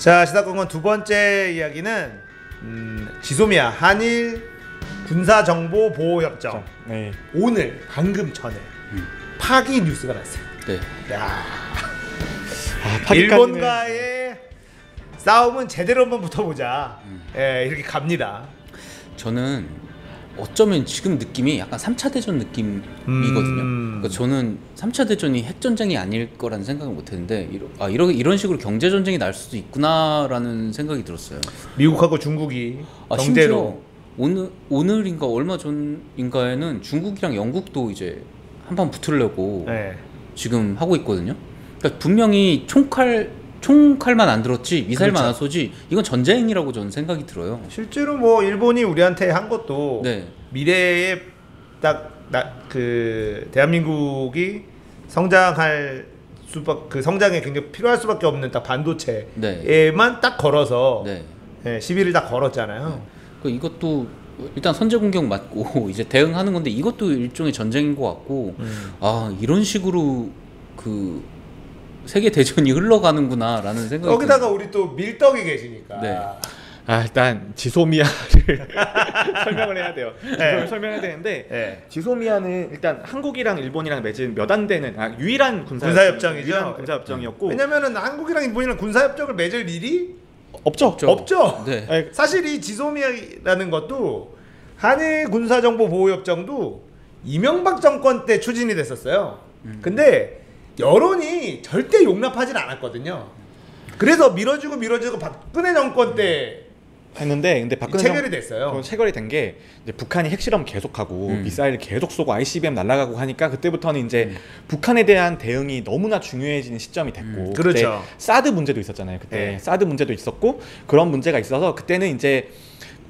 자, 시사건건 두 번째 이야기는 지소미아 한일 군사정보보호협정. 네. 오늘 방금 전에 파기 뉴스가 났어요. 네. 야, 파기까지는- 일본과의 싸움은 제대로 한번 붙어보자. 예, 이렇게 갑니다. 저는 어쩌면 지금 느낌이 약간 3차 대전 느낌이거든요. 그러니까 저는 3차 대전이 핵전쟁이 아닐 거라는 생각을 못했는데 이런 식으로 경제전쟁이 날 수도 있구나라는 생각이 들었어요. 미국하고 중국이 경제로 오늘인가 얼마 전인가에는 중국이랑 영국도 이제 한판 붙으려고 네. 지금 하고 있거든요. 그러니까 분명히 총칼만 안 들었지 미사일만 그렇죠. 안 쏘지 이건 전쟁이라고 저는 생각이 들어요. 실제로 뭐 일본이 우리한테 한 것도 네. 미래에 그 대한민국이 성장할 그 성장에 굉장히 필요할 수밖에 없는 딱 반도체에만 딱 걸어서 네. 예, 시비를 딱 걸었잖아요. 이것도 일단 선제 공격 맞고 이제 대응하는 건데 이것도 일종의 전쟁인 것 같고 이런 식으로 그 세계 대전이 흘러가는구나라는 생각이 거기다가 우리 또 밀떡이 계시니까. 네. 일단 지소미아를 설명을 해야 돼요. 네. 설명해야 되는데 네. 지소미아는 일단 한국이랑 일본이랑 맺은 몇 안 되는 유일한 군사협정이죠. 유일한 군사협정이었고 왜냐면은 한국이랑 일본이랑 군사협정을 맺을 일이 없죠. 없죠. 네. 아니, 사실 이 지소미아라는 것도 한일 군사정보보호협정도 이명박 정권 때 추진이 됐었어요. 근데 여론이 절대 용납하진 않았거든요. 그래서 밀어주고 박근혜 정권 때 했는데 근데 박근혜 체결이 됐어요. 체결이 된 게 이제 북한이 핵실험 계속하고 미사일 계속 쏘고 ICBM 날아가고 하니까 그때부터는 이제 북한에 대한 대응이 너무나 중요해지는 시점이 됐고 그렇죠. 그때 사드 문제도 있었잖아요. 그때 네. 사드 문제도 있었고 그런 문제가 있어서 그때는 이제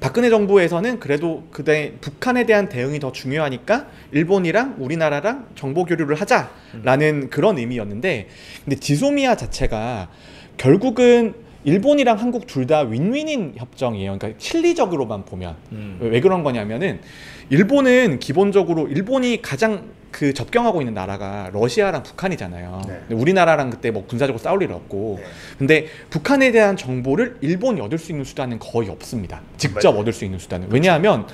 박근혜 정부에서는 그래도 그때 북한에 대한 대응이 더 중요하니까 일본이랑 우리나라랑 정보 교류를 하자라는 그런 의미였는데 근데 지소미아 자체가 결국은 일본이랑 한국 둘 다 윈윈인 협정이에요. 그러니까 실리적으로만 보면 왜 그런 거냐면은 일본은 기본적으로 일본이 가장 그 접경하고 있는 나라가 러시아랑 북한이잖아요. 네. 근데 우리나라랑 그때 뭐 군사적으로 싸울 일 없고 네. 근데 북한에 대한 정보를 일본이 얻을 수 있는 수단은 거의 없습니다. 직접 맞아요. 얻을 수 있는 수단은. 왜냐하면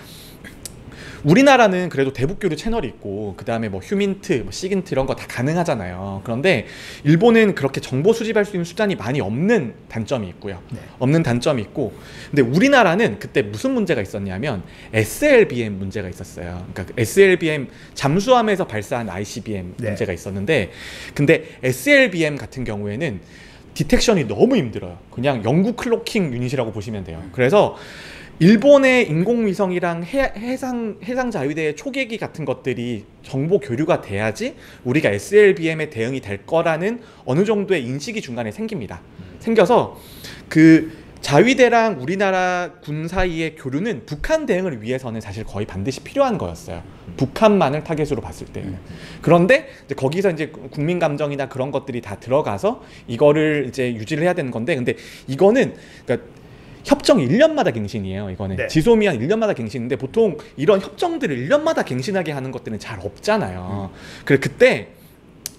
우리나라는 그래도 대북교류 채널이 있고 그 다음에 뭐 휴민트, 뭐 시긴트 이런 거 다 가능하잖아요. 그런데 일본은 그렇게 정보 수집할 수 있는 수단이 많이 없는 단점이 있고요. 네. 없는 단점이 있고 근데 우리나라는 그때 무슨 문제가 있었냐면 SLBM 문제가 있었어요. 그러니까 SLBM 잠수함에서 발사한 ICBM 네. 문제가 있었는데 근데 SLBM 같은 경우에는 디텍션이 너무 힘들어요. 그냥 영구 클로킹 유닛이라고 보시면 돼요. 그래서 일본의 인공위성이랑 해상 자위대의 초계기 같은 것들이 정보 교류가 돼야지 우리가 SLBM에 대응이 될 거라는 어느 정도의 인식이 중간에 생깁니다. 생겨서 그 자위대랑 우리나라 군 사이의 교류는 북한 대응을 위해서는 사실 거의 반드시 필요한 거였어요. 북한만을 타겟으로 봤을 때. 그런데 이제 거기서 이제 국민 감정이나 그런 것들이 다 들어가서 이거를 이제 유지를 해야 되는 건데 근데 이거는 그러니까 협정 1년마다 갱신이에요. 이거는 네. 지소미아 1년마다 갱신인데 보통 이런 협정들을 1년마다 갱신하게 하는 것들은 잘 없잖아요. 그래 그때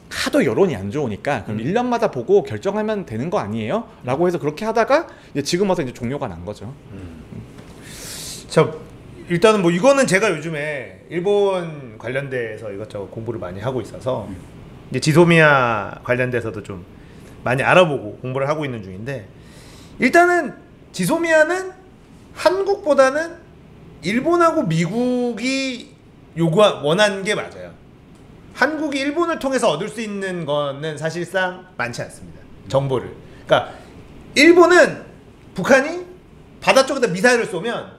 하도 여론이 안 좋으니까 그럼 1년마다 보고 결정하면 되는 거 아니에요? 라고 해서 그렇게 하다가 이제 지금 와서 이제 종료가 난 거죠. 자, 일단은 뭐 이거는 제가 요즘에 일본 관련돼서 이것저것 공부를 많이 하고 있어서 이제 지소미아 관련돼서도 좀 많이 알아보고 공부를 하고 있는 중인데 일단은 지소미아는 한국보다는 일본하고 미국이 원한 게 맞아요. 한국이 일본을 통해서 얻을 수 있는 거는 사실상 많지 않습니다. 정보를. 그러니까 일본은 북한이 바다 쪽에다 미사일을 쏘면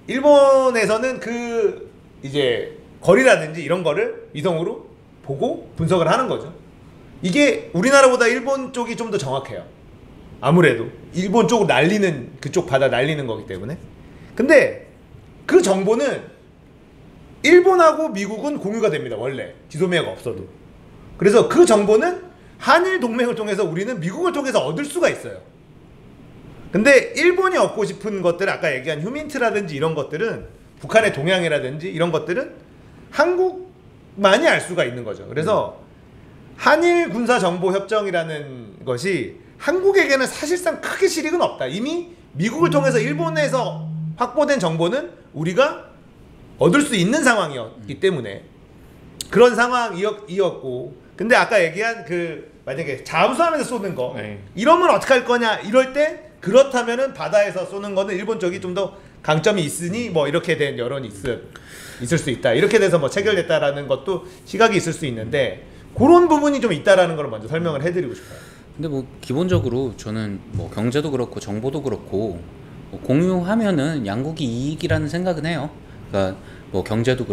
일본에서는 그 이제 거리라든지 이런 거를 위성으로 보고 분석을 하는 거죠. 이게 우리나라보다 일본 쪽이 좀 더 정확해요. 아무래도 일본 쪽으로 날리는 그쪽 바다 날리는 거기 때문에. 근데 그 정보는 일본하고 미국은 공유가 됩니다. 원래 지소미아가 없어도. 그래서 그 정보는 한일 동맹을 통해서 우리는 미국을 통해서 얻을 수가 있어요. 근데 일본이 얻고 싶은 것들 아까 얘기한 휴민트라든지 이런 것들은 북한의 동향이라든지 이런 것들은 한국만이 알 수가 있는 거죠. 그래서 한일 군사정보협정이라는 것이 한국에게는 사실상 크게 실익은 없다. 이미 미국을 통해서 일본에서 확보된 정보는 우리가 얻을 수 있는 상황이었기 때문에 그런 상황이었고, 근데 아까 얘기한 그 만약에 잠수함에서 쏘는 거 네. 이러면 어떻게 할 거냐 이럴 때, 그렇다면은 바다에서 쏘는 거는 일본 쪽이 좀 더 강점이 있으니 뭐 이렇게 된 여론이 있을 수 있다, 이렇게 돼서 뭐 체결됐다라는 것도 시각이 있을 수 있는데, 그런 부분이 좀 있다라는 걸 먼저 설명을 해드리고 싶어요. 근데 뭐 기본적으로 저는 뭐 경제도 그렇고 정보도 그렇고 뭐 공유하면은 양국이 이익이라는 생각은 해요. 그러니까 뭐 경제도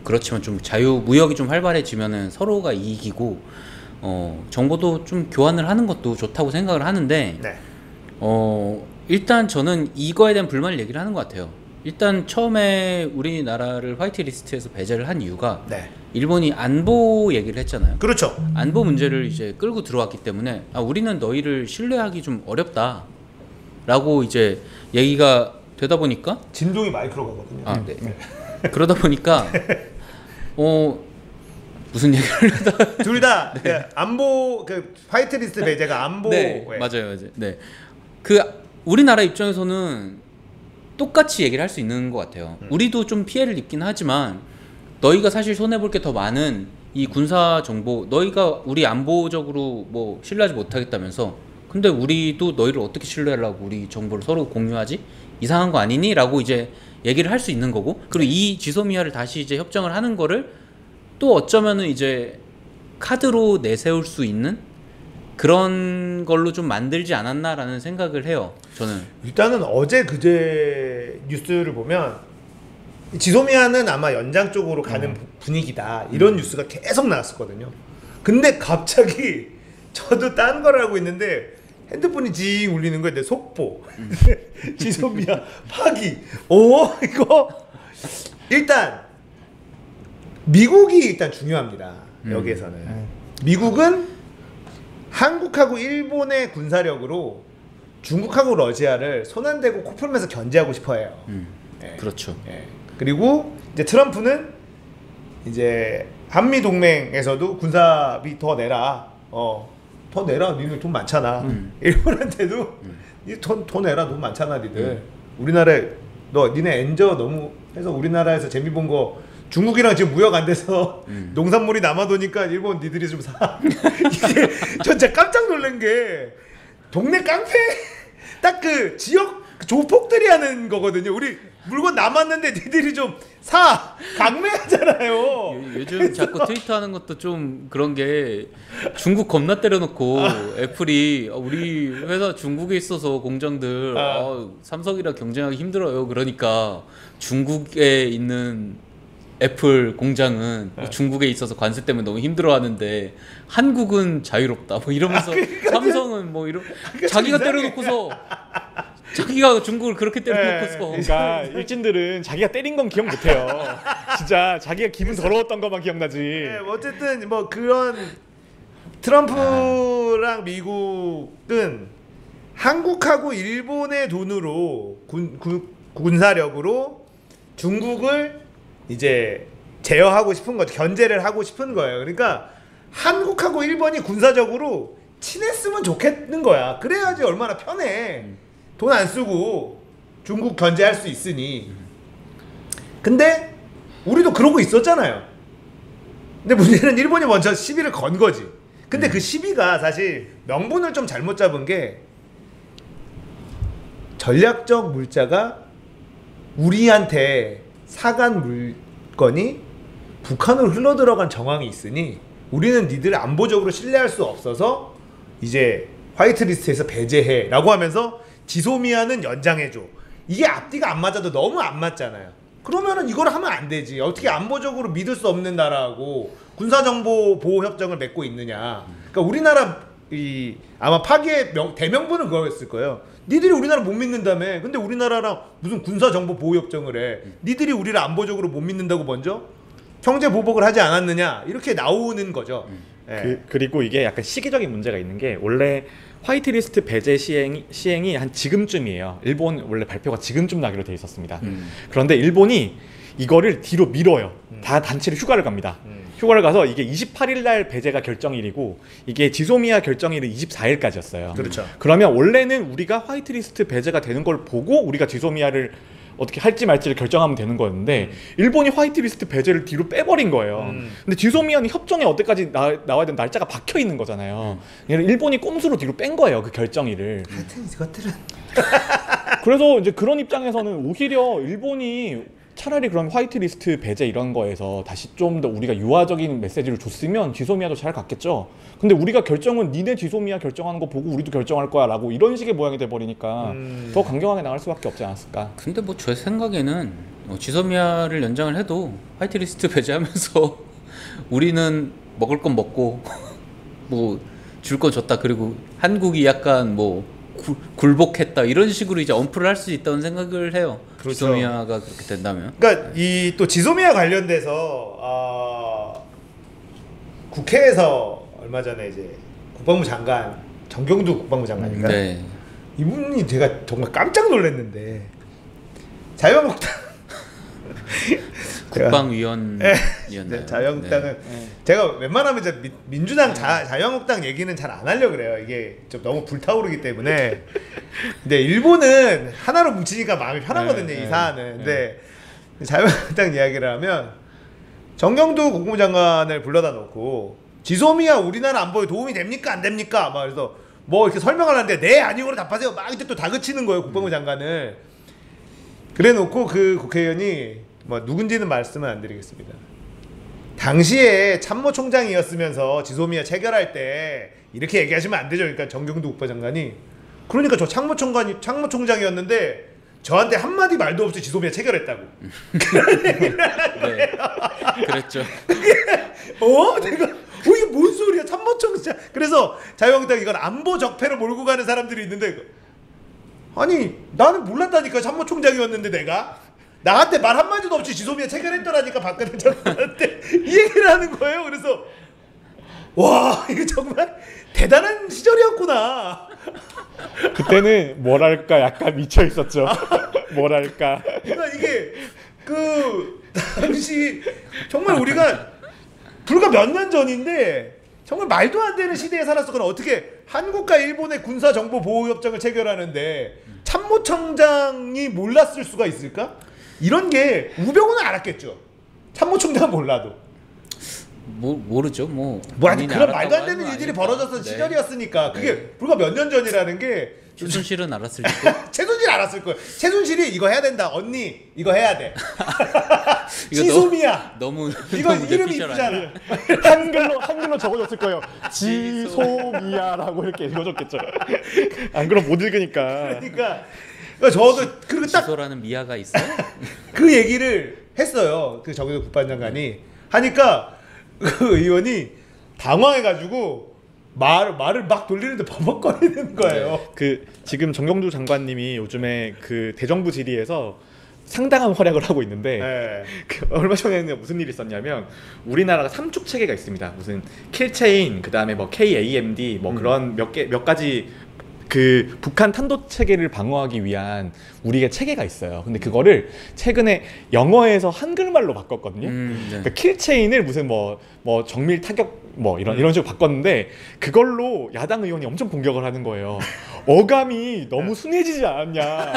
그렇지만 좀 자유무역이 좀 활발해지면은 서로가 이익이고, 정보도 좀 교환을 하는 것도 좋다고 생각을 하는데, 네. 일단 저는 이거에 대한 불만을 얘기를 하는 것 같아요. 일단 처음에 우리나라를 화이트리스트에서 배제를 한 이유가 네. 일본이 안보 얘기를 했잖아요. 그렇죠. 안보 문제를 이제 끌고 들어왔기 때문에 우리는 너희를 신뢰하기 좀 어렵다라고 이제 얘기가 되다 보니까 진동이 마이크로 가거든요. 네. 그러다 보니까 무슨 얘기를 하다 둘 다 그 안보, 그 화이트리스트 배제가 안보. 네, 맞아요. 네. 그 우리나라 입장에서는 똑같이 얘기를 할 수 있는 것 같아요. 우리도 좀 피해를 입긴 하지만 너희가 사실 손해볼 게 더 많은 이 군사 정보, 너희가 우리 안보적으로 뭐 신뢰하지 못하겠다면서, 근데 우리도 너희를 어떻게 신뢰하려고 우리 정보를 서로 공유하지? 이상한 거 아니니? 라고 이제 얘기를 할 수 있는 거고, 그리고 이 지소미아를 다시 이제 협정을 하는 거를 또 어쩌면은 이제 카드로 내세울 수 있는 그런 걸로 좀 만들지 않았나라는 생각을 해요. 저는 일단은 어제 그제 뉴스를 보면 지소미아는 아마 연장 쪽으로 가는 분위기다, 이런 뉴스가 계속 나왔었거든요. 근데 갑자기 저도 딴 걸 알고 있는데 핸드폰이 징 울리는 거예요. 내 속보. 지소미아 파기. 이거 일단 미국이 일단 중요합니다. 여기에서는 미국은 한국하고 일본의 군사력으로 중국하고 러시아를 손 안 대고 코 풀면서 견제하고 싶어해요. 예. 그렇죠. 예. 그리고 이제 트럼프는 이제 한미 동맹에서도 군사비 더 내라. 더 내라. 니네 돈 많잖아. 일본한테도 니 돈 내라. 돈 많잖아, 니들. 우리나라에 니네 엔저 너무 해서 우리나라에서 재미 본 거 중국이랑 지금 무역 안 돼서 농산물이 남아도니까 일본 니들이 좀 사. 이게 저 진짜 깜짝 놀란 게 동네 깡패 딱 그 지역 조폭들이 하는 거거든요. 우리 물건 남았는데 니들이 좀 사. 강매하잖아요. 요즘 자꾸 트위터 하는 것도 좀 그런 게, 중국 겁나 때려놓고 애플이 우리 회사 중국에 있어서 공장들 삼성이랑 경쟁하기 힘들어요. 그러니까 중국에 있는 애플 공장은 중국에 있어서 관세 때문에 너무 힘들어하는데 한국은 자유롭다 뭐 이러면서, 삼성은 뭐 이런 자기가 때려놓고서 자기가 중국을 그렇게 때려놓고서. 그러니까 일진들은 자기가 때린 건 기억 못해요. 진짜 자기가 기분 더러웠던 것만 기억나지. 네, 어쨌든 뭐 그런 트럼프랑 미국은 한국하고 일본의 돈으로 군사력으로 중국을 이제 제어하고 싶은 거죠. 견제를 하고 싶은 거예요. 그러니까 한국하고 일본이 군사적으로 친했으면 좋겠는 거야. 그래야지 얼마나 편해. 돈 안 쓰고 중국 견제할 수 있으니. 근데 우리도 그러고 있었잖아요. 근데 문제는 일본이 먼저 시비를 건 거지. 근데 그 시비가 사실 명분을 좀 잘못 잡은 게, 전략적 물자가 우리한테 사간 물건이 북한으로 흘러들어간 정황이 있으니 우리는 니들 안보적으로 신뢰할 수 없어서 이제 화이트리스트에서 배제해 라고 하면서 지소미아는 연장해줘. 이게 앞뒤가 안 맞아도 너무 안 맞잖아요. 그러면은 이걸 하면 안 되지. 어떻게 안보적으로 믿을 수 없는 나라하고 군사정보 보호협정을 맺고 있느냐. 그러니까 우리나라 아마 파기의 대명분은 그거였을 거예요. 니들이 우리나라 못 믿는다며. 근데 우리나라랑 무슨 군사정보 보호협정을 해. 니들이 우리를 안보적으로 못 믿는다고 먼저 경제 보복을 하지 않았느냐. 이렇게 나오는 거죠. 그리고 이게 약간 시기적인 문제가 있는 게, 원래 화이트리스트 배제 시행이 한 지금쯤이에요. 일본 원래 발표가 지금쯤 나기로 돼 있었습니다. 그런데 일본이 이거를 뒤로 밀어요. 다 단체로 휴가를 갑니다. 휴가를 가서 이게 28일 날 배제가 결정일이고 이게 지소미아 결정일은 24일까지였어요. 그렇죠. 그러면 원래는 우리가 화이트리스트 배제가 되는 걸 보고 우리가 지소미아를 어떻게 할지 말지를 결정하면 되는 거였는데 일본이 화이트리스트 배제를 뒤로 빼버린 거예요. 근데 지소미아는 협정에 어때까지 나와야 되는 날짜가 박혀 있는 거잖아요. 일본이 꼼수로 뒤로 뺀 거예요, 그 결정일을. 하여튼 이것들은 그래서 이제 그런 입장에서는 오히려 일본이 차라리 그런 화이트리스트 배제 이런 거에서 다시 좀 더 우리가 유화적인 메시지를 줬으면 지소미아도 잘 갔겠죠. 근데 우리가 결정은 니네 지소미아 결정하는 거 보고 우리도 결정할 거야 라고 이런 식의 모양이 돼버리니까 더 강경하게 나갈 수밖에 없지 않았을까. 근데 뭐 제 생각에는 지소미아를 연장을 해도 화이트리스트 배제하면서 우리는 먹을 건 먹고 뭐 줄 거 줬다, 그리고 한국이 약간 뭐 굴복했다 이런 식으로 이제 언프를 할 수 있다는 생각을 해요. 그렇죠. 지소미아가 그렇게 된다면. 그러니까 이 또 지소미아 관련돼서 국회에서 얼마 전에 이제 국방부 장관 정경두 국방부 장관인가? 네. 이분이 제가 정말 깜짝 놀랐는데 자유한국당 국방위원이었나요? 자유한국당은 제가 웬만하면 이제 민주당 자유한국당 얘기는 잘 안 하려고 그래요. 이게 좀 너무 불타오르기 때문에. 근데 일본은 하나로 뭉치니까 마음이 편하거든요. 이 사안은. 근데 자유한국당 이야기를 하면 정경두 국무부 장관을 불러다 놓고 지소미아 우리나라 안보에 도움이 됩니까 안 됩니까? 막 그래서 뭐 이렇게 설명을 하는데 네 아니오로 답하세요. 막 이때 또 다그치는 거예요, 국방부 장관을. 그래 놓고 그 국회의원이 뭐 누군지는 말씀은 안 드리겠습니다. 당시에 참모총장이었으면서 지소미아 체결할 때 이렇게 얘기하시면 안 되죠. 그러니까 정경두 국방장관이 그러니까 저 참모총장이었는데 저한테 한마디 말도 없이 지소미아 체결했다고. 네, 그랬죠. 내가 이게 뭔 소리야 참모총장. 그래서 자유한국당 이건 안보 적폐로 몰고 가는 사람들이 있는데 아니 나는 몰랐다니까 참모총장이었는데 내가 나한테 말 한마디도 없이 지소미아 체결했더라니까 박근혜 장관한테 이 얘기를 하는 거예요. 그래서 와 이거 정말 대단한 시절이었구나. 그때는 뭐랄까 약간 미쳐 있었죠. 뭐랄까. 그러니까 이게 그 당시 정말 우리가 불과 몇 년 전인데 정말 말도 안 되는 시대에 살았었거나 어떻게 한국과 일본의 군사정보보호협정을 체결하는데 참모총장이 몰랐을 수가 있을까? 이런 게 우병우는 알았겠죠. 참모총장은 몰라도. 모르죠. 뭐 아니 그런 말도 안 되는 일들이 벌어졌던 네. 시절이었으니까 그게 불과 몇 년 전이라는 게 최순실은 알았을지도. 최순실 알았을 거예요. 최순실이 이거 해야 된다. 언니 이거 해야 돼. 이거 지소미아. 너무 이거 너무 이름이 뇌피셜 이쁘잖아. 한글로 적어줬을 거예요. 지소미아라고 이렇게 읽어줬겠죠. 안 그럼 못 읽으니까. 그러니까 저도 그리고 딱 지소라는 미아가 있어요? 그 얘기를 했어요. 그 정의도 국방장관이 하니까 그 의원이 당황해가지고 말을 막 돌리는데 버벅거리는 거예요. 그 지금 정경두 장관님이 요즘에 그 대정부 질의에서 상당한 활약을 하고 있는데 네. 그 얼마 전에는 무슨 일이 있었냐면 우리나라가 삼축 체계가 있습니다. 무슨 킬체인, 그 다음에 뭐 KAMD 뭐 그런 몇 가지 그 북한 탄도 체계를 방어하기 위한 우리가 체계가 있어요. 근데 그거를 최근에 영어에서 한글말로 바꿨거든요. 그러니까 킬체인을 무슨 뭐 정밀 타격 뭐 이런 식으로 바꿨는데 그걸로 야당 의원이 엄청 공격을 하는 거예요. 어감이 너무 순해지지 않았냐.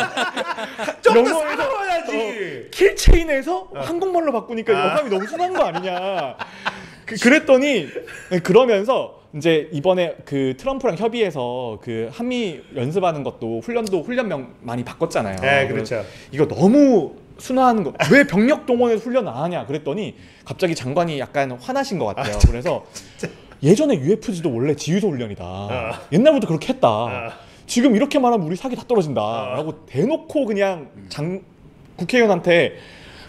좀 더 살아야지. 킬체인에서 한국말로 바꾸니까 어감이 너무 순한 거 아니냐. 그랬더니 그러면서 이제 이번에 그 트럼프랑 협의해서 그 한미 연습하는 것도 훈련명 많이 바꿨잖아요. 네, 그렇죠. 이거 너무 순화하는 거. 왜 병력 동원해서 훈련 안 하냐 그랬더니 갑자기 장관이 약간 화나신 것 같아요. 그래서 예전에 UFG도 원래 지휘소 훈련이다. 옛날부터 그렇게 했다. 지금 이렇게 말하면 우리 사기 다 떨어진다. 라고 대놓고 그냥 국회의원한테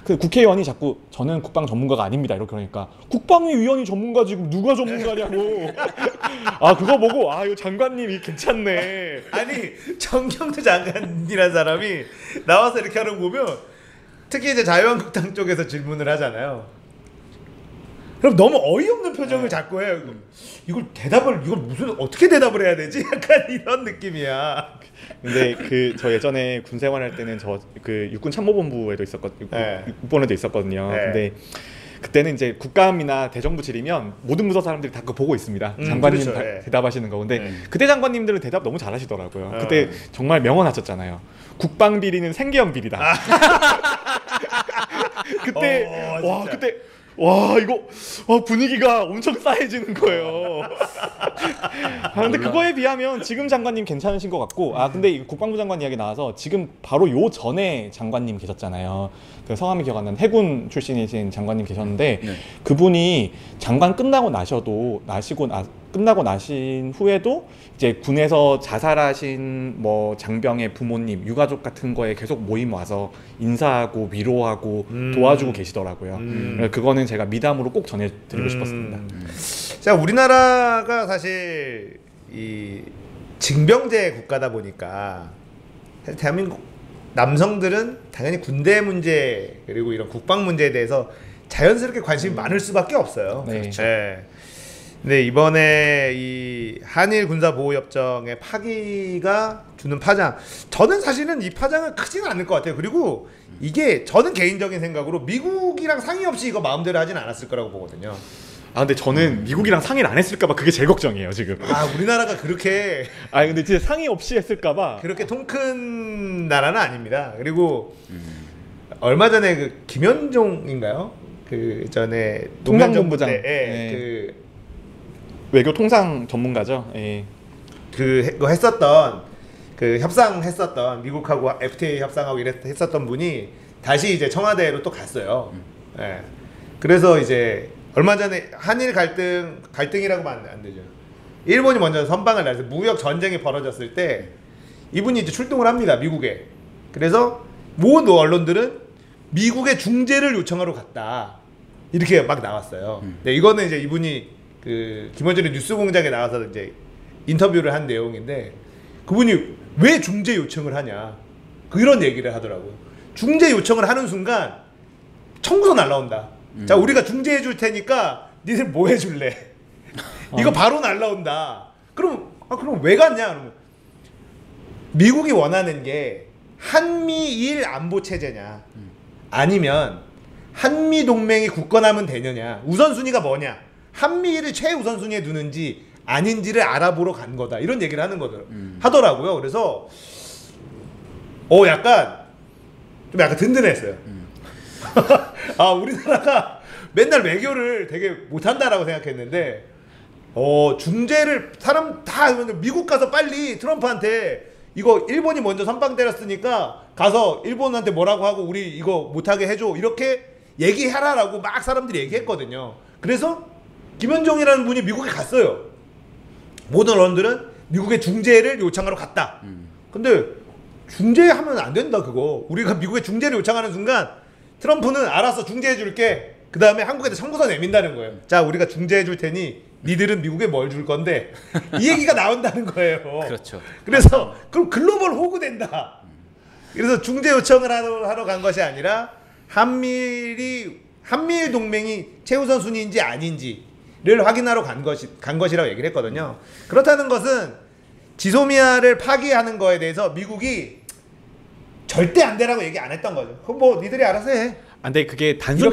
그 국회의원이 자꾸 저는 국방 전문가가 아닙니다 이렇게 그러니까 국방위 위원이 전문가 지금 누가 전문가냐고. 아 그거 보고 아 이 장관님이 괜찮네. 아니 정경두 장관이라는 사람이 나와서 이렇게 하는 거 보면 특히 이제 자유한국당 쪽에서 질문을 하잖아요. 그럼 너무 어이없는 표정을 자꾸 해요. 이걸 무슨 어떻게 대답을 해야 되지? 약간 이런 느낌이야. 근데 저 예전에 군 생활할 때는 저 그 육군 참모본부에도 있었거든요. 네. 육본에도 있었거든요. 네. 근데 그때는 이제 국감이나 대정부 질의면 모든 부서 사람들이 다 그거 보고 있습니다. 장관님 그렇죠. 네. 대답하시는 거. 근데 그때 장관님들은 대답 너무 잘하시더라고요. 그때 정말 명언 하셨잖아요. 국방 비리는 생계형 비리다. 그때 이거 분위기가 엄청 싸해지는 거예요. 근데 그거에 비하면 지금 장관님 괜찮으신 것 같고, 근데 이 국방부 장관 이야기 나와서 지금 바로 요 전에 장관님 계셨잖아요. 그 성함이 기억 안 나는 해군 출신이신 장관님 계셨는데 그분이 장관 끝나고 끝나고 나신 후에도 이제 군에서 자살하신 뭐 장병의 부모님, 유가족 같은 거에 계속 모임 와서 인사하고 위로하고 도와주고 계시더라고요. 그거는 제가 미담으로 꼭 전해드리고 싶었습니다. 자, 우리나라가 사실 이 징병제 국가다 보니까 대한민국 남성들은 당연히 군대 문제 그리고 이런 국방 문제에 대해서 자연스럽게 관심이 많을 수밖에 없어요. 네. 그렇죠. 네. 근데 이번에 이 한일 군사 보호 협정의 파기가 주는 파장, 저는 사실은 이 파장은 크지는 않을 것 같아요. 그리고 이게 저는 개인적인 생각으로 미국이랑 상의 없이 이거 마음대로 하진 않았을 거라고 보거든요. 근데 저는 미국이랑 상의를 안 했을까봐 그게 제일 걱정이에요 지금. 우리나라가 그렇게 근데 진짜 상의 없이 했을까봐. 그렇게 통 큰 나라는 아닙니다. 그리고 얼마 전에 그 김현종인가요? 그 전에 통상본부장, 그 외교 통상 전문가죠. 예. 그거 했었던 그 협상했었던 미국하고 FTA 협상하고 했었던 분이 다시 이제 청와대로 또 갔어요. 예. 그래서 이제 얼마 전에 한일 갈등이라고 하면 안 되죠. 일본이 먼저 선방을 날려서 무역 전쟁이 벌어졌을 때 이분이 이제 출동을 합니다, 미국에. 그래서 모든 언론들은 미국의 중재를 요청하러 갔다, 이렇게 막 나왔어요. 네, 이거는 이제 이분이 그 김어준의 뉴스공장에 나와서 이제 인터뷰를 한 내용인데, 그분이 왜 중재 요청을 하냐 그런 얘기를 하더라고요. 중재 요청을 하는 순간 청구서 날라온다. 자, 우리가 중재해 줄 테니까 니들 뭐 해줄래? 이거 바로 날라온다. 그럼 왜 갔냐? 그러면 미국이 원하는 게 한미일 안보 체제냐, 아니면 한미 동맹이 굳건하면 되느냐, 우선순위가 뭐냐, 한미일을 최우선순위에 두는지 아닌지를 알아보러 간 거다, 이런 얘기를 하더라고요. 그래서 약간 든든했어요. 우리나라가 맨날 외교를 되게 못한다라고 생각했는데 중재를 사람 다 미국 가서 빨리 트럼프한테 이거 일본이 먼저 선빵 때렸으니까 가서 일본한테 뭐라고 하고 우리 이거 못하게 해줘, 이렇게 얘기해라라고 막 사람들이 얘기했거든요. 그래서 김현종이라는 분이 미국에 갔어요. 모든 언론들은 미국의 중재를 요청하러 갔다. 근데 중재하면 안 된다, 그거. 우리가 미국에 중재를 요청하는 순간 트럼프는 알아서 중재해 줄게, 그 다음에 한국에다 청구서 내민다는 거예요. 자, 우리가 중재해 줄 테니 니들은 미국에 뭘 줄 건데, 이 얘기가 나온다는 거예요. 그렇죠. 그래서 그럼 글로벌 호구 된다. 그래서 중재 요청을 하러 간 것이 아니라 한미일 동맹이 최우선 순위인지 아닌지를 확인하러 간 것이라고 얘기를 했거든요. 그렇다는 것은 지소미아를 파기하는 거에 대해서 미국이 절대 안 되라고 얘기 안 했던 거죠. 그럼 뭐 니들이 알아서 해. 근데 그게 단순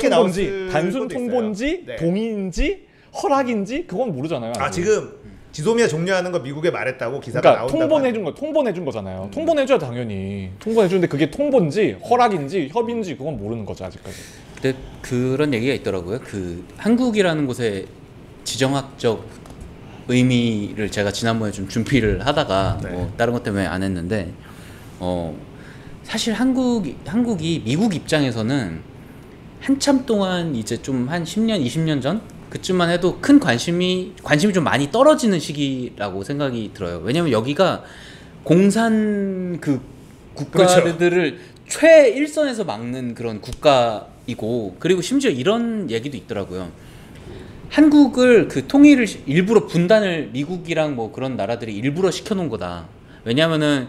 통보인지 네. 동의인지 허락인지 그건 모르잖아요. 지금 지소미아 종료하는 거 미국에 말했다고 기사가 그러니까 나온다고. 통보내준 거잖아요. 통보내줘야 당연히 통보내주는데 그게 통보인지 허락인지 협의인지 그건 모르는 거죠, 아직까지. 근데 그런 얘기가 있더라고요. 그 한국이라는 곳의 지정학적 의미를 제가 지난번에 좀 준비를 하다가 뭐 다른 것 때문에 안 했는데, 사실 한국이 미국 입장에서는 한참 동안 이제 좀 한 10년, 20년 전 그쯤만 해도 큰 관심이 좀 많이 떨어지는 시기라고 생각이 들어요. 왜냐면 여기가 공산 그 국가들을 그렇죠. 최일선에서 막는 그런 국가이고, 그리고 심지어 이런 얘기도 있더라고요. 한국을 그 통일을 일부러 분단을 미국이랑 뭐 그런 나라들이 일부러 시켜놓은 거다. 왜냐면은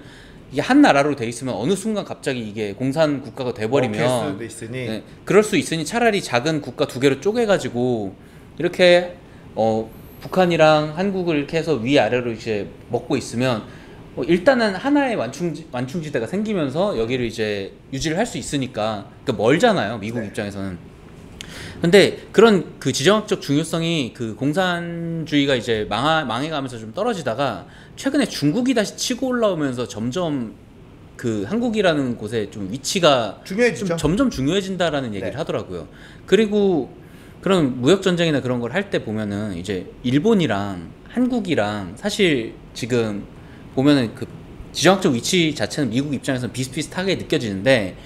이게 한 나라로 돼 있으면 어느 순간 갑자기 이게 공산 국가가 돼버리면 수도 있으니. 그럴 수 있으니 차라리 작은 국가 두 개로 쪼개가지고 이렇게 북한이랑 한국을 이렇게 해서 위아래로 이제 먹고 있으면 일단은 하나의 완충지대가 생기면서 여기를 이제 유지를 할 수 있으니까 그러니까 멀잖아요, 미국 네. 입장에서는. 근데 그런 그 지정학적 중요성이 그 공산주의가 이제 망해가면서 좀 떨어지다가 최근에 중국이 다시 치고 올라오면서 점점 그 한국이라는 곳에 좀 위치가 중요해지죠. 좀 점점 중요해진다라는 얘기를 네. 하더라고요. 그리고 그런 무역 전쟁이나 그런 걸 할 때 보면은 이제 일본이랑 한국이랑 사실 지금 보면은 그 지정학적 위치 자체는 미국 입장에서는 비슷비슷하게 느껴지는데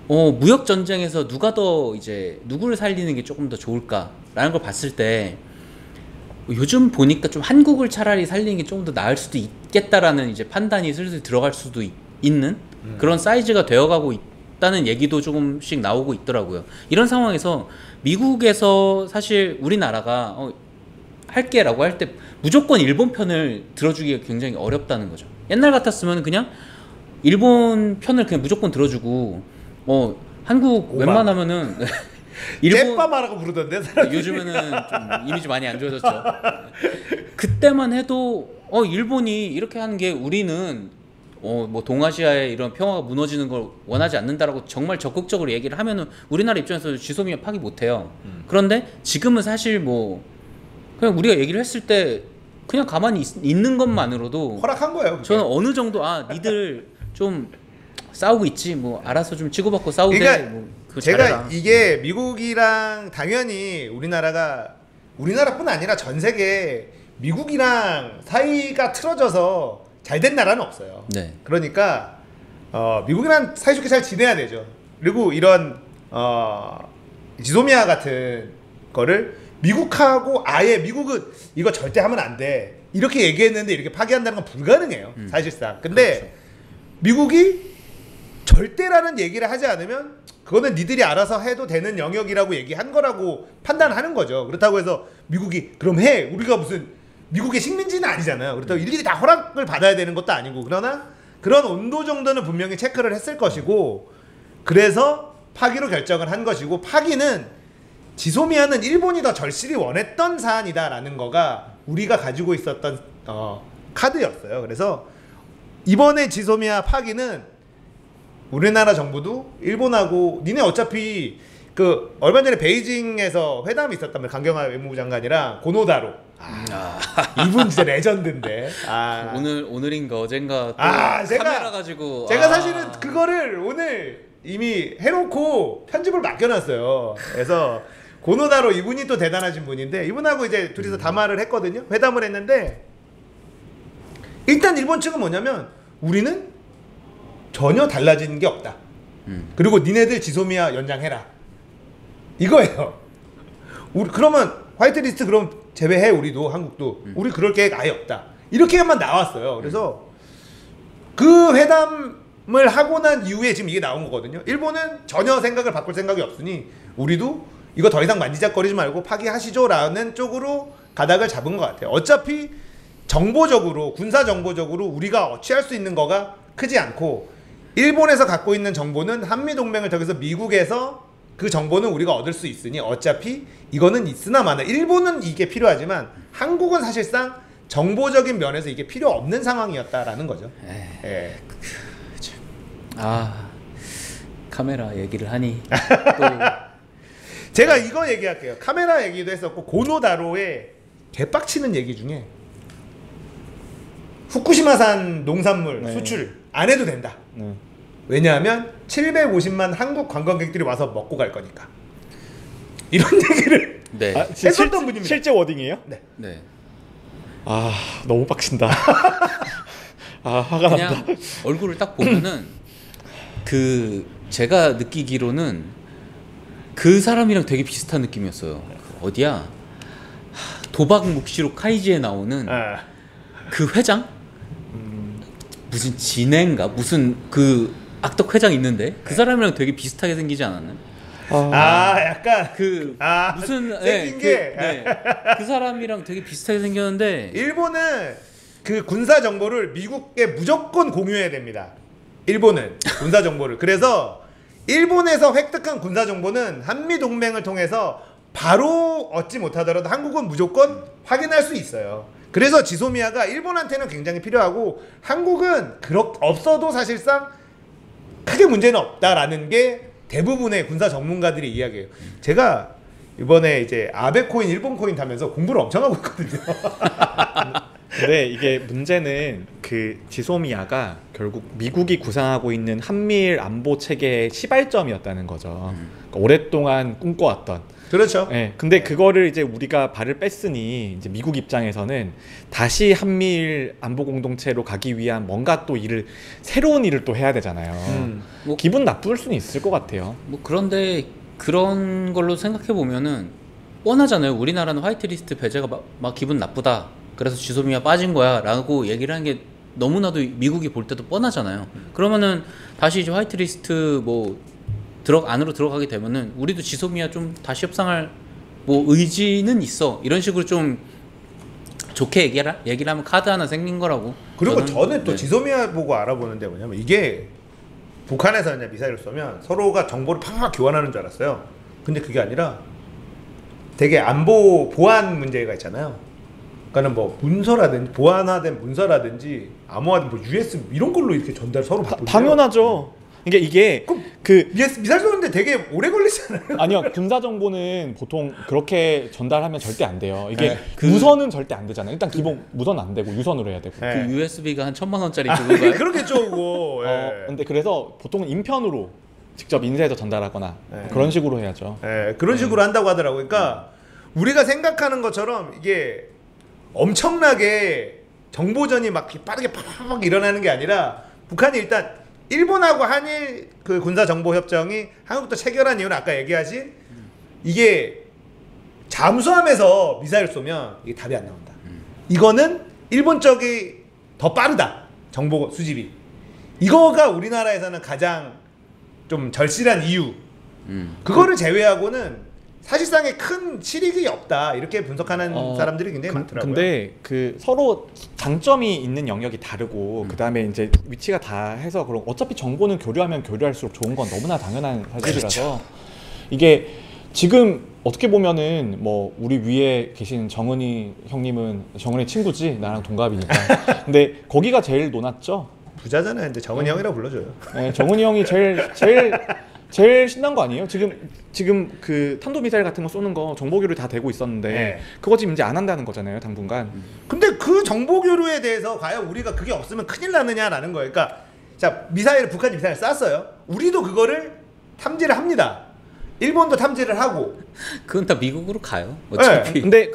무역 전쟁에서 누가 더 이제 누구를 살리는 게 조금 더 좋을까라는 걸 봤을 때 요즘 보니까 좀 한국을 차라리 살리는 게 조금 더 나을 수도 있겠다라는 이제 판단이 슬슬 들어갈 수도 있는 그런 사이즈가 되어가고 있다는 얘기도 조금씩 나오고 있더라고요. 이런 상황에서 미국에서 사실 우리나라가 할게라고 할 때 무조건 일본 편을 들어주기가 굉장히 어렵다는 거죠. 옛날 같았으면 그냥 일본 편을 그냥 무조건 들어주고 한국 오만. 웬만하면은 일본 잼빠마라고 부르던데 사람들이. 요즘에는 좀 이미지 많이 안 좋아졌죠. 그때만 해도 일본이 이렇게 하는 게 우리는 뭐 동아시아의 이런 평화가 무너지는 걸 원하지 않는다라고 정말 적극적으로 얘기를 하면은 우리나라 입장에서 지소미아 파기 못해요. 그런데 지금은 사실 뭐 그냥 우리가 얘기를 했을 때 그냥 가만히 있는 것만으로도 허락한 거예요. 그게. 저는 어느 정도 니들 좀 싸우고 있지 뭐 알아서 좀 치고받고 싸우되 그러니까 뭐 그거 제가 잘해라. 이게 미국이랑 당연히 우리나라뿐 아니라 전 세계 미국이랑 사이가 틀어져서 잘 된 나라는 없어요. 네. 그러니까 미국이랑 사이좋게 잘 지내야 되죠. 그리고 이런 지소미아 같은 거를 미국하고 아예 미국은 이거 절대 하면 안 돼 이렇게 얘기했는데 이렇게 파기한다는 건 불가능해요. 사실상. 근데 그렇죠. 미국이 절대라는 얘기를 하지 않으면 그거는 니들이 알아서 해도 되는 영역이라고 얘기한 거라고 판단하는 거죠. 그렇다고 해서 미국이 그럼 해 우리가 무슨 미국의 식민지는 아니잖아요. 그렇다고 일일이 다 허락을 받아야 되는 것도 아니고 그러나 그런 온도 정도는 분명히 체크를 했을 것이고 그래서 파기로 결정을 한 것이고 파기는 지소미아는 일본이 더 절실히 원했던 사안이다라는 거가 우리가 가지고 있었던 카드였어요. 그래서 이번에 지소미아 파기는 우리나라 정부도 일본하고 니네 어차피 그 얼마 전에 베이징에서 회담이 있었다면 강경화 외무부 장관이랑 고노다로 이분 진짜 레전드인데 오늘인가 어젠가 또 제가 카메라 가지고 사실은 그거를 오늘 이미 해놓고 편집을 맡겨놨어요. 그래서 고노다로 이분이 또 대단하신 분인데 이분하고 이제 둘이서 담화를 했거든요. 회담을 했는데 일단 일본 측은 뭐냐면 우리는 전혀 달라진 게 없다. 그리고 니네들 지소미아 연장해라. 이거예요. 우리 그러면 화이트리스트 그럼 제외해 우리도 한국도 우리 그럴 계획 아예 없다. 이렇게만 나왔어요. 그래서 그 회담을 하고 난 이후에 지금 이게 나온 거거든요. 일본은 전혀 생각을 바꿀 생각이 없으니 우리도 이거 더 이상 만지작거리지 말고 파기하시죠라는 쪽으로 가닥을 잡은 것 같아요. 어차피 정보적으로 군사 정보적으로 우리가 취할 수 있는 거가 크지 않고 일본에서 갖고 있는 정보는 한미동맹을 통해서 미국에서 그 정보는 우리가 얻을 수 있으니 어차피 이거는 있으나 마나 일본은 이게 필요하지만 한국은 사실상 정보적인 면에서 이게 필요 없는 상황이었다라는 거죠. 예. 카메라 얘기를 하니 또 제가 이거 얘기할게요. 카메라 얘기도 했었고 고노다로의 개빡치는 얘기 중에 후쿠시마산 농산물 네. 수출 안 해도 된다. 왜냐하면 750만 한국 관광객들이 와서 먹고 갈 거니까. 이런 얘기를 네. 했었던 분입니다. 실제 워딩이에요? 네. 너무 빡친다. 화가 그냥 난다. 얼굴을 딱 보면은 제가 느끼기로는 그 사람이랑 되게 비슷한 느낌이었어요. 어디야? 도박 묵시록 카이지에 나오는 그 회장? 무슨 진해인가? 무슨 그 악덕 회장 있는데 그 사람이랑 되게 비슷하게 생기지 않았나요? 약간 무슨 생긴 게 그 사람이랑 되게 비슷하게 생겼는데 일본은 그 군사 정보를 미국에 무조건 공유해야 됩니다. 일본은 군사 정보를. 그래서 일본에서 획득한 군사 정보는 한미 동맹을 통해서 바로 얻지 못하더라도 한국은 무조건 확인할 수 있어요. 그래서 지소미아가 일본한테는 굉장히 필요하고 한국은 없어도 사실상 크게 문제는 없다라는 게 대부분의 군사 전문가들이 이야기해요. 제가 이번에 이제 아베 코인, 일본 코인 타면서 공부를 엄청 하고 있거든요. 근데 이게 문제는 그 지소미아가 결국 미국이 구상하고 있는 한미일 안보 체계의 시발점이었다는 거죠. 그러니까 오랫동안 꿈꿔왔던. 그렇죠. 네, 근데 그거를 이제 우리가 발을 뺐으니 이제 미국 입장에서는 다시 한미일 안보 공동체로 가기 위한 뭔가 또 새로운 일을 또 해야 되잖아요. 뭐, 기분 나쁠 수는 있을 것 같아요. 뭐 그런데 그런 걸로 생각해 보면은 뻔하잖아요. 우리나라는 화이트리스트 배제가 막 기분 나쁘다. 그래서 지소미아 빠진 거야 라고 얘기를 하는 게 너무나도 미국이 볼 때도 뻔하잖아요. 그러면은 다시 이제 화이트리스트 뭐 안으로 들어가게 되면은 우리도 지소미아 좀 다시 협상할 뭐 의지는 있어. 이런 식으로 좀 좋게 얘기를 하면 카드 하나 생긴 거라고. 그리고 저는 또 네. 지소미아 보고 알아보는 데 뭐냐면 이게 북한에서 이제 미사일을 쏘면 서로가 정보를 팍팍 교환하는 줄 알았어요. 근데 그게 아니라 되게 안보 보안 문제가 있잖아요. 그러니까는 뭐 문서라든지 보안화된 문서라든지 암호화된 뭐 USB 이런 걸로 이렇게 서로 바꾸죠. 당연하죠. 그러니까 이게 미사일 쏘는데 되게 오래 걸리잖아요. 아니요, 군사 정보는 보통 그렇게 전달하면 절대 안 돼요. 이게 네, 무선은 절대 안 되잖아요. 일단 기본 무선 안 되고 유선으로 해야 되고. 네. 그 USB가 한 1,000만 원짜리 그건가요? 그렇겠죠, 그거. 근데 그래서 보통은 인편으로 직접 인쇄해서 전달하거나 네. 그런 식으로 해야죠. 그런 식으로 한다고 하더라고요. 그러니까 우리가 생각하는 것처럼 이게 엄청나게 정보전이 막 빠르게 팍팍 일어나는 게 아니라 북한이 일단 일본하고 한일 그 군사 정보 협정이 한국도 체결한 이유는 아까 얘기하신 이게 잠수함에서 미사일 쏘면 이게 답이 안 나온다. 이거는 일본 쪽이 더 빠르다. 정보 수집이. 이거가 우리나라에서는 가장 좀 절실한 이유. 그거를 제외하고는 사실상의 큰 실익이 없다. 이렇게 분석하는 사람들이 굉장히 많더라고요. 근데 그 서로 장점이 있는 영역이 다르고 그다음에 이제 위치가 다 해서 그럼 어차피 정보는 교류하면 교류할수록 좋은 건 너무나 당연한 사실이라서 그렇죠. 이게 지금 어떻게 보면은 뭐 우리 위에 계신 정은이 형님은 정은이 친구지 나랑 동갑이니까 근데 거기가 제일 논았죠. 부자잖아요. 근데 정은이 형이라고 불러줘요. 네, 정은이 형이 제일 신난 거 아니에요? 지금 그 탄도미사일 같은 거 쏘는 거 정보 교류 다 되고 있었는데 네. 그거 지금 이제 안 한다는 거잖아요, 당분간. 근데 그 정보 교류에 대해서 과연 우리가 그게 없으면 큰일 나느냐라는 거예요. 그러니까 자 북한이 미사일 쐈어요. 우리도 그거를 탐지를 합니다. 일본도 탐지를 하고. 그건 다 미국으로 가요. 어차피. 근데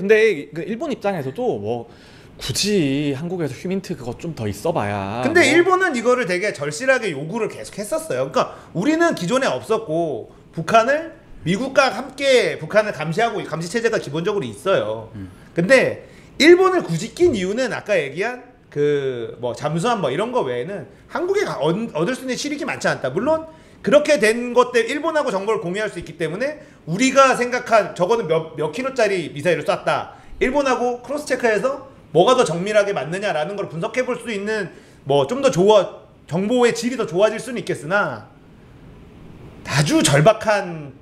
그 일본 입장에서도 뭐 굳이 한국에서 휴민트 그거 좀 더 있어봐야. 근데 뭐. 일본은 이거를 되게 절실하게 요구를 계속 했었어요. 그러니까 우리는 기존에 없었고 북한을 미국과 함께 북한을 감시하고 감시 체제가 기본적으로 있어요. 근데 일본을 굳이 낀 이유는 아까 얘기한 그 뭐 잠수함 뭐 이런 거 외에는 한국에 얻을 수 있는 실익이 많지 않다. 물론 그렇게 된 것 때문에 일본하고 정보를 공유할 수 있기 때문에 우리가 생각한 적어도 몇 킬로짜리 미사일을 쐈다. 일본하고 크로스 체크해서 뭐가 더 정밀하게 맞느냐라는 걸 분석해 볼 수 있는 뭐 좀 더 정보의 질이 더 좋아질 수는 있겠으나 아주 절박한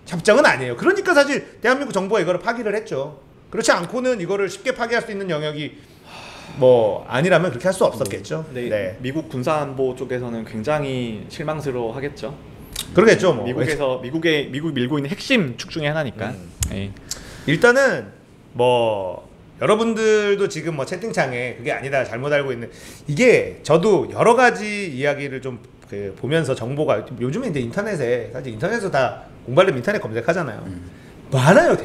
협정은 아니에요. 그러니까 사실 대한민국 정부가 이거를 파기를 했죠. 그렇지 않고는 이거를 쉽게 파기할 수 있는 영역이 뭐 아니라면 그렇게 할 수 없었겠죠. 네. 미국 군사안보 쪽에서는 굉장히 실망스러워하겠죠. 그러겠죠. 뭐 미국이 밀고 있는 핵심 축 중에 하나니까. 네. 일단은 뭐 여러분들도 지금 뭐 채팅창에 그게 아니다 잘못 알고 있는 이게 저도 여러 가지 이야기를 좀 보면서 정보가 요즘에 이제 인터넷에 사실 인터넷에서 다 공부하려면 인터넷 검색하잖아요. 많아요,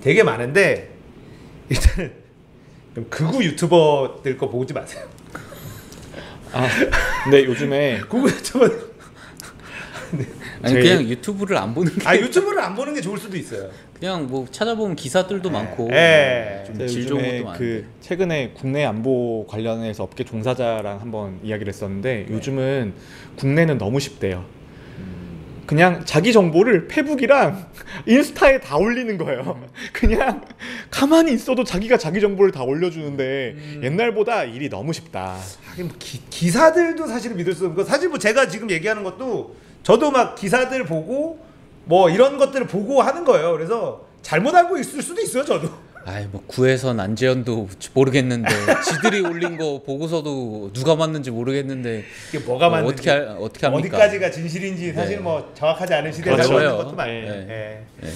되게 많은데 일단은 좀 극우 유튜버들 거 보지 마세요. 근데 요즘에 극우 유튜버 아니 그냥 유튜브를 안 보는 게 유튜브를 안 보는 게 좋을 수도 있어요. 그냥 뭐 찾아보면 기사들도 많고 좀 질 좋은 것도 많은데. 그 최근에 국내 안보 관련해서 업계 종사자랑 한번 이야기를 했었는데 요즘은 국내는 너무 쉽대요. 그냥 자기 정보를 페북이랑 인스타에 다 올리는 거예요. 그냥 가만히 있어도 자기가 자기 정보를 다 올려주는데 옛날보다 일이 너무 쉽다. 하긴 뭐 기사들도 사실 믿을 수 없고 사실 뭐 제가 지금 얘기하는 것도 저도 막 기사들 보고 뭐 이런 것들을 보고 하는 거예요. 그래서 잘못 알고 있을 수도 있어요, 저도. 아이 뭐 구혜선 안재현도 모르겠는데 지들이 올린 거 보고서도 누가 맞는지 모르겠는데 이게 뭐가 맞는지 어떻게 합니까? 어디까지가 진실인지 사실 네. 뭐 정확하지 않은 시대에 그렇죠. 살고 있는 것도 많아요. 네. 예.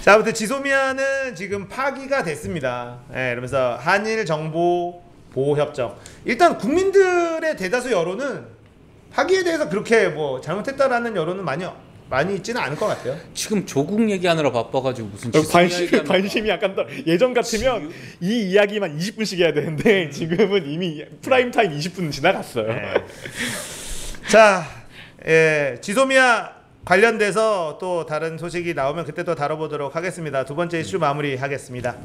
자, 아무튼 지소미아는 지금 파기가 됐습니다. 예, 그러면서 한일 정보 보호 협정. 일단 국민들의 대다수 여론은 파기에 대해서 그렇게 뭐 잘못했다라는 여론은 많이 있지는 않을 것 같아요. 지금 조국 얘기하느라 바빠가지고 무슨 지소미아 관심이 약간 더 예전 같으면 이 이야기만 20분씩 해야 되는데 지금은 이미 프라임 타임 20분 지나갔어요. 네. 자, 지소미아 관련돼서 또 다른 소식이 나오면 그때 또 다뤄보도록 하겠습니다. 두 번째 이슈 마무리하겠습니다.